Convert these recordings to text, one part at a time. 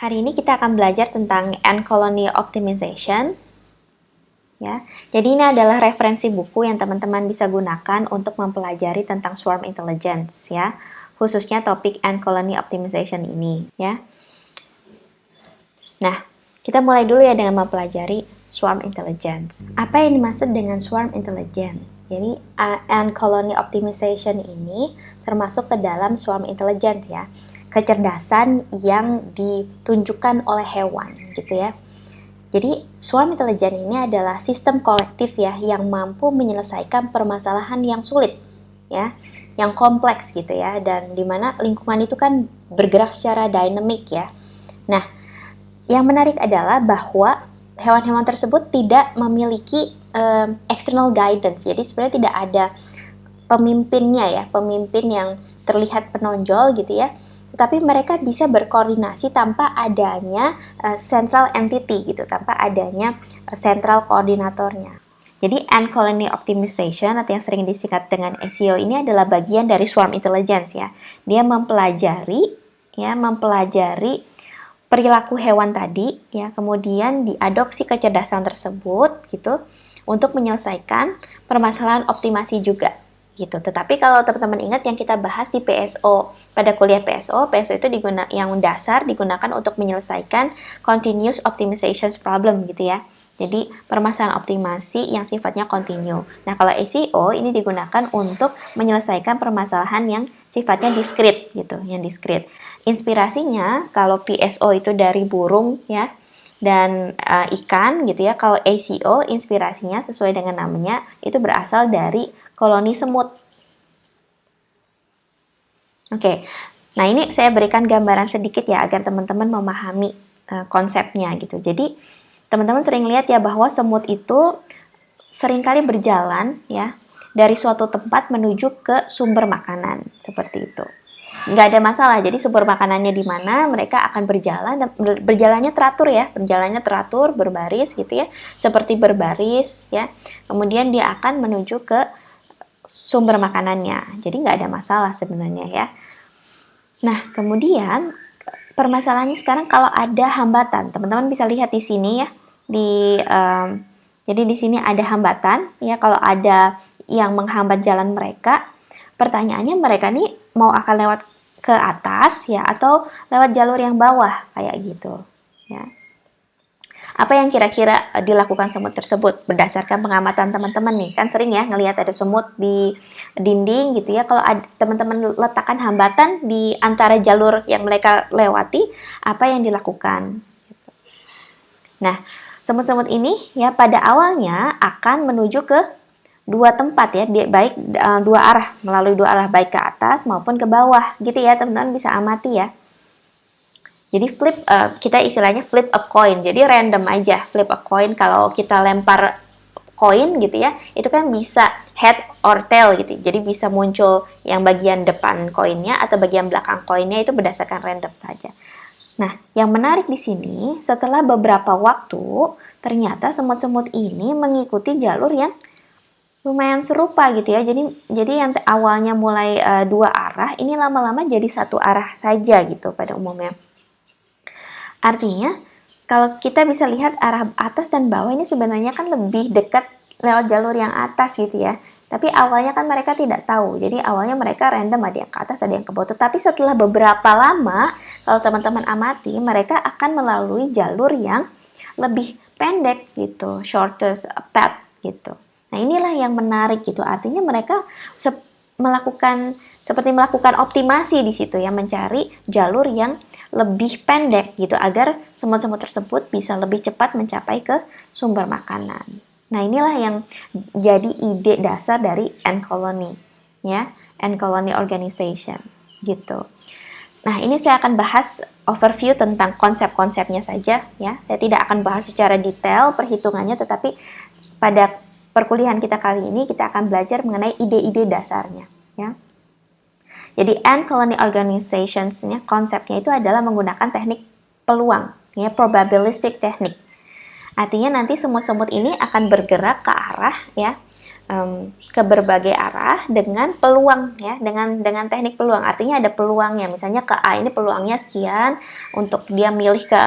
Hari ini kita akan belajar tentang ant colony optimization. Ya, jadi ini adalah referensi buku yang teman-teman bisa gunakan untuk mempelajari tentang swarm intelligence, ya, khususnya topik ant colony optimization ini, ya. Nah, kita mulai dulu ya dengan mempelajari swarm intelligence. Apa yang dimaksud dengan swarm intelligence? Jadi, ant colony optimization ini termasuk ke dalam swarm intelligence ya, kecerdasan yang ditunjukkan oleh hewan gitu ya. Jadi, swarm intelligence ini adalah sistem kolektif ya yang mampu menyelesaikan permasalahan yang sulit ya, yang kompleks gitu ya, dan dimana lingkungan itu kan bergerak secara dinamik ya. Nah, yang menarik adalah bahwa hewan-hewan tersebut tidak memiliki external guidance, jadi sebenarnya tidak ada pemimpinnya ya, pemimpin yang terlihat penonjol gitu ya, tetapi mereka bisa berkoordinasi tanpa adanya central entity gitu, tanpa adanya central koordinatornya. Jadi ant colony optimization atau yang sering disingkat dengan SEO ini adalah bagian dari swarm intelligence ya. Dia mempelajari perilaku hewan tadi ya, kemudian diadopsi kecerdasan tersebut gitu untuk menyelesaikan permasalahan optimasi juga gitu. Tetapi kalau teman-teman ingat yang kita bahas di PSO, pada kuliah PSO itu yang dasar digunakan untuk menyelesaikan continuous optimization problem gitu ya. Jadi permasalahan optimasi yang sifatnya kontinu. Nah, kalau SEO ini digunakan untuk menyelesaikan permasalahan yang sifatnya diskrit gitu, yang diskrit. Inspirasinya kalau PSO itu dari burung ya, dan ikan gitu ya. Kalau ACO inspirasinya sesuai dengan namanya itu berasal dari koloni semut. Oke. Nah, ini saya berikan gambaran sedikit ya agar teman-teman memahami konsepnya gitu. Jadi, teman-teman sering lihat ya bahwa semut itu seringkali berjalan ya dari suatu tempat menuju ke sumber makanan seperti itu. Nggak ada masalah, jadi sumber makanannya di mana mereka akan berjalan, dan berjalannya teratur ya, berjalannya teratur, berbaris gitu ya, seperti berbaris ya, kemudian dia akan menuju ke sumber makanannya, jadi nggak ada masalah sebenarnya ya. Nah, kemudian permasalahannya sekarang kalau ada hambatan, teman-teman bisa lihat di sini ya, jadi di sini ada hambatan ya, kalau ada yang menghambat jalan mereka, pertanyaannya mereka nih mau akan lewat ke atas ya atau lewat jalur yang bawah kayak gitu ya. Apa yang kira-kira dilakukan semut tersebut berdasarkan pengamatan teman-teman nih, kan sering ya ngelihat ada semut di dinding gitu ya. Kalau teman-teman letakkan hambatan di antara jalur yang mereka lewati, apa yang dilakukan gitu. Nah, semut-semut ini ya pada awalnya akan menuju ke dua tempat ya, baik dua arah, melalui dua arah, baik ke atas maupun ke bawah gitu ya, teman-teman bisa amati ya. Jadi kita istilahnya flip a coin, jadi random aja flip a coin. Kalau kita lempar koin gitu ya, itu kan bisa head or tail gitu, jadi bisa muncul yang bagian depan koinnya atau bagian belakang koinnya, itu berdasarkan random saja. Nah, yang menarik di sini, setelah beberapa waktu, ternyata semut-semut ini mengikuti jalur yang lumayan serupa gitu ya. Jadi yang awalnya mulai dua arah, ini lama-lama jadi satu arah saja gitu pada umumnya. Artinya, kalau kita bisa lihat arah atas dan bawah ini sebenarnya kan lebih dekat lewat jalur yang atas gitu ya. Tapi awalnya kan mereka tidak tahu. Jadi awalnya mereka random, ada yang ke atas, ada yang ke bawah. Tapi setelah beberapa lama, kalau teman-teman amati, mereka akan melalui jalur yang lebih pendek gitu, shortest path gitu. Nah, inilah yang menarik gitu. Artinya mereka seperti melakukan optimasi di situ ya, mencari jalur yang lebih pendek gitu agar semut-semut tersebut bisa lebih cepat mencapai ke sumber makanan. Nah, inilah yang jadi ide dasar dari ant colony ya, ant colony organization gitu. Nah, ini saya akan bahas overview tentang konsep-konsepnya saja ya. Saya tidak akan bahas secara detail perhitungannya, tetapi pada perkuliahan kita kali ini kita akan belajar mengenai ide-ide dasarnya ya. Jadi ant colony organizations-nya, konsepnya itu adalah menggunakan teknik peluang, ya, probabilistic technique. Artinya nanti semut-semut ini akan bergerak ke arah ya ke berbagai arah dengan peluang ya, dengan teknik peluang. Artinya ada peluangnya, misalnya ke A ini peluangnya sekian, untuk dia milih ke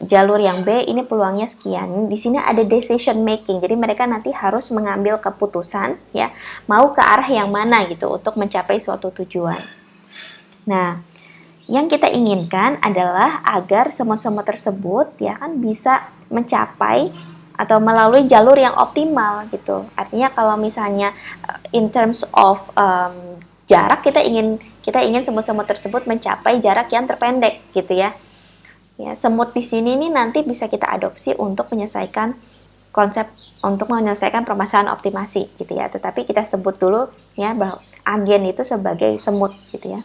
jalur yang B ini peluangnya sekian. Di sini ada decision making, jadi mereka nanti harus mengambil keputusan ya, mau ke arah yang mana gitu untuk mencapai suatu tujuan. Nah, yang kita inginkan adalah agar semut-semut tersebut ya kan bisa mencapai atau melalui jalur yang optimal gitu. Artinya kalau misalnya in terms of jarak, kita ingin semut-semut tersebut mencapai jarak yang terpendek gitu ya. Ya, semut di sini nih nanti bisa kita adopsi untuk menyelesaikan permasalahan optimasi gitu ya. Tetapi kita sebut dulu ya bahwa agen itu sebagai semut gitu ya.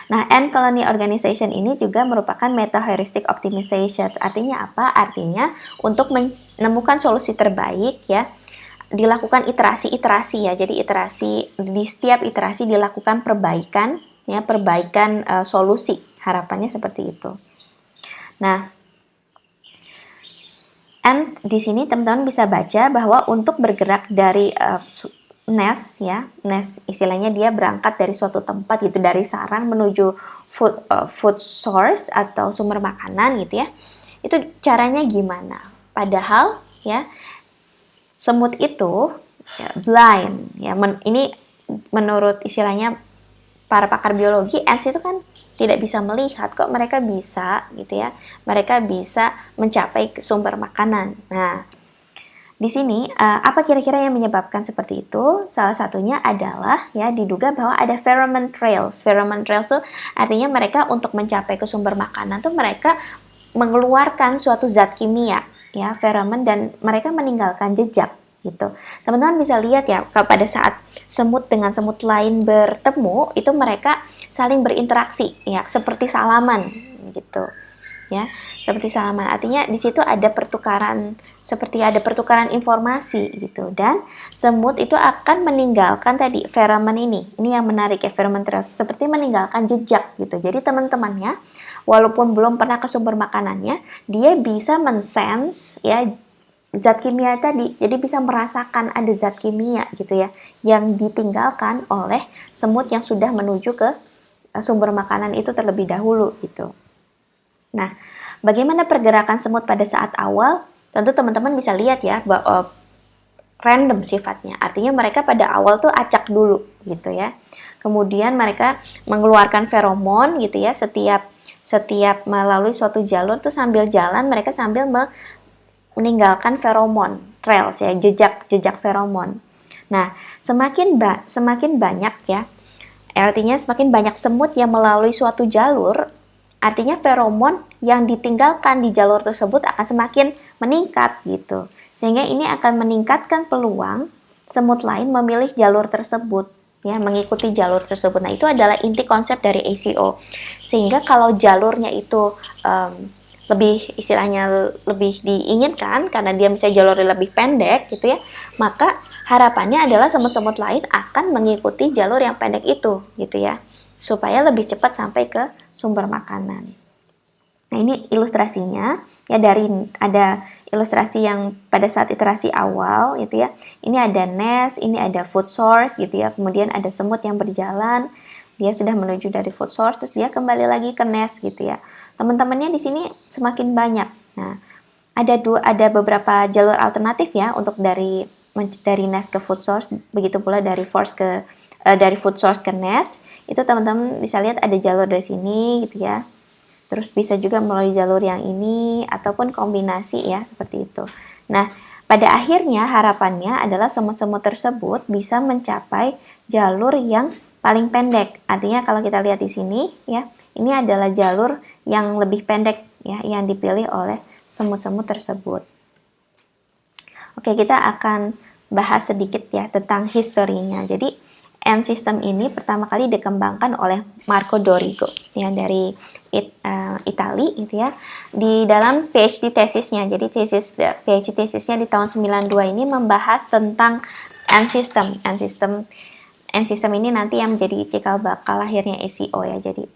Nah, Ant Colony Organization ini juga merupakan meta-heuristic optimization. Artinya apa? Artinya untuk menemukan solusi terbaik ya, dilakukan iterasi-iterasi ya. Jadi di setiap iterasi dilakukan perbaikan ya, perbaikan solusi. Harapannya seperti itu. Nah, Ant di sini teman-teman bisa baca bahwa untuk bergerak dari nest ya, nest istilahnya dia berangkat dari suatu tempat gitu, dari sarang menuju food source atau sumber makanan gitu ya. Itu caranya gimana? Padahal ya semut itu ya, blind ya, ini menurut istilahnya para pakar biologi, ants itu kan tidak bisa melihat, kok mereka bisa gitu ya. Mereka bisa mencapai sumber makanan. Nah, di sini, apa kira-kira yang menyebabkan seperti itu? Salah satunya adalah ya diduga bahwa ada pheromone trails. Pheromone trails itu artinya mereka untuk mencapai ke sumber makanan tuh mereka mengeluarkan suatu zat kimia ya, pheromone, dan mereka meninggalkan jejak gitu. Teman-teman bisa lihat ya, kalau pada saat semut dengan semut lain bertemu, itu mereka saling berinteraksi ya, seperti salaman gitu. Ya, seperti salaman. Artinya di situ ada pertukaran, seperti ada pertukaran informasi gitu, dan semut itu akan meninggalkan tadi feromon ini yang menarik ya, feromon trails, seperti meninggalkan jejak gitu. Jadi teman-temannya walaupun belum pernah ke sumber makanannya, dia bisa mensense ya zat kimia tadi, jadi bisa merasakan ada zat kimia gitu ya yang ditinggalkan oleh semut yang sudah menuju ke sumber makanan itu terlebih dahulu gitu. Nah, bagaimana pergerakan semut pada saat awal? Tentu teman-teman bisa lihat ya bahwa random sifatnya. Artinya mereka pada awal tuh acak dulu gitu ya. Kemudian mereka mengeluarkan feromon gitu ya, setiap melalui suatu jalur tuh sambil jalan mereka sambil meninggalkan feromon trails ya, jejak feromon. Nah, semakin banyak ya, artinya semakin banyak semut yang melalui suatu jalur, artinya feromon yang ditinggalkan di jalur tersebut akan semakin meningkat gitu. Sehingga ini akan meningkatkan peluang semut lain memilih jalur tersebut ya, mengikuti jalur tersebut. Nah, itu adalah inti konsep dari ACO. Sehingga kalau jalurnya itu lebih diinginkan karena dia misalnya jalurnya lebih pendek gitu ya, maka harapannya adalah semut-semut lain akan mengikuti jalur yang pendek itu gitu ya, supaya lebih cepat sampai ke sumber makanan. Nah, ini ilustrasinya ya, ada ilustrasi yang pada saat iterasi awal gitu ya. Ini ada nest, ini ada food source gitu ya. Kemudian ada semut yang berjalan, dia sudah menuju dari food source, terus dia kembali lagi ke nest gitu ya. Teman-temannya di sini semakin banyak. Nah, ada beberapa jalur alternatif ya untuk dari nest ke food source, begitu pula dari food source ke nest. Itu teman-teman bisa lihat ada jalur dari sini gitu ya. Terus bisa juga melalui jalur yang ini ataupun kombinasi ya, seperti itu. Nah, pada akhirnya harapannya adalah semut-semut tersebut bisa mencapai jalur yang paling pendek. Artinya kalau kita lihat di sini ya, ini adalah jalur yang lebih pendek ya yang dipilih oleh semut-semut tersebut. Oke, kita akan bahas sedikit ya tentang historinya. Jadi ant system ini pertama kali dikembangkan oleh Marco Dorigo ya, dari Itali gitu ya, di dalam PhD tesisnya. Jadi PhD tesisnya di tahun 92 ini membahas tentang ant system. Ant system ini nanti yang menjadi cikal bakal lahirnya ACO ya, jadi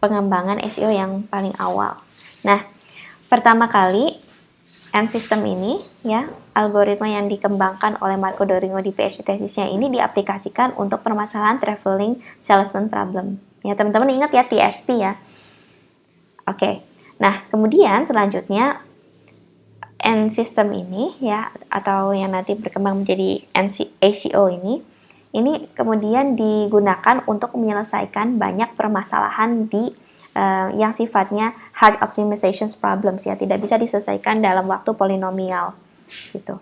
pengembangan ACO yang paling awal. Nah, pertama kali N system ini, ya, algoritma yang dikembangkan oleh Marco Doringo di PhD tesisnya ini diaplikasikan untuk permasalahan traveling salesman problem. Ya, teman-teman ingat ya TSP ya. Oke. Nah, kemudian selanjutnya N system ini ya, atau yang nanti berkembang menjadi ACO ini kemudian digunakan untuk menyelesaikan banyak permasalahan di yang sifatnya hard optimization problems ya, tidak bisa diselesaikan dalam waktu polinomial gitu.